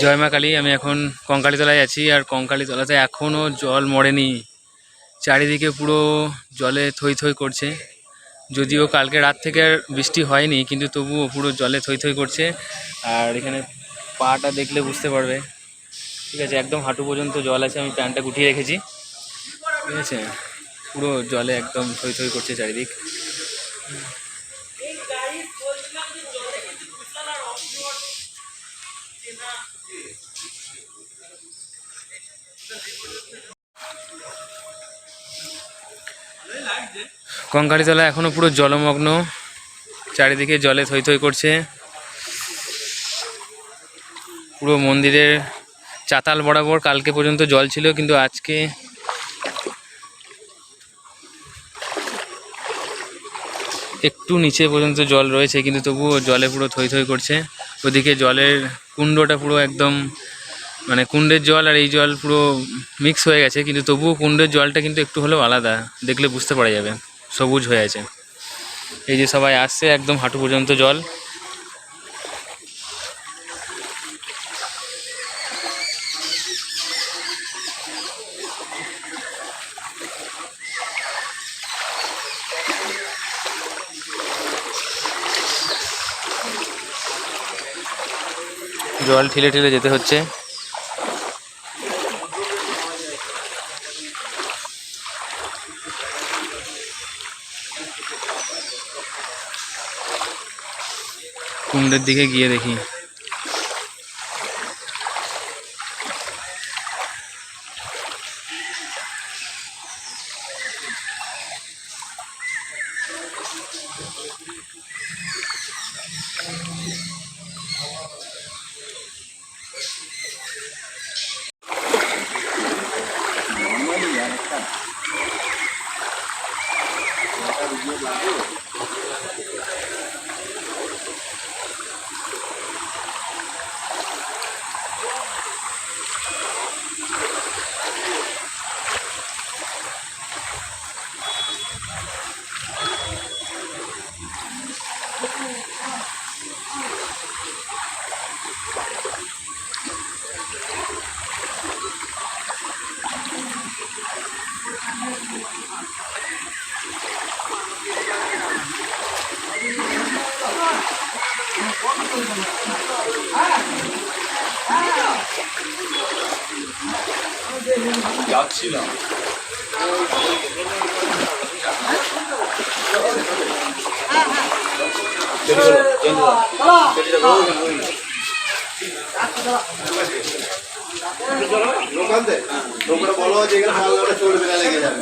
জয় মা কালী। আমি এখন কঙ্কালীতলায় আছি, আর কঙ্কালীতলাতে এখনও জল মরেনি। চারিদিকে পুরো জলে থই থই করছে। যদিও কালকে রাত থেকে আর বৃষ্টি হয়নি, কিন্তু তবুও পুরো জলে থই থই করছে। আর এখানে পাটা দেখলে বুঝতে পারবে, ঠিক আছে, একদম হাঁটু পর্যন্ত জল আছে। আমি প্যান্টটা গুটিয়ে রেখেছি, ঠিক আছে। পুরো জলে একদম থই থই করছে চারিদিক। কঙ্কালীতলা এখনো পুরো জলমগ্ন, চারিদিকে জলে থই থই করছে। পুরো মন্দিরের চাতাল বরাবর কালকে পর্যন্ত জল ছিল, কিন্তু আজকে একটু নিচে পর্যন্ত জল রয়েছে, কিন্তু তবুও জলে পুরো থই থই করছে। ওদিকে জলের কুণ্ডটা পুরো একদম, মানে কুণ্ডের জল আর এই জল পুরো মিক্স হয়ে গেছে, কিন্তু তবুও কুণ্ডের জলটা কিন্তু একটু হলেও আলাদা, দেখলে বুঝতে পারা যাবে, সবুজ হয়ে আছে। এই যে সবাই আসছে, একদম হাঁটু পর্যন্ত জল। জল ঠেলে ঠেলে যেতে হচ্ছে। কুণ্ডের দিকে গিয়ে দেখি, যাচ্ছিলাম। বলো যে এখানে চলবে না, লেগে যাবে।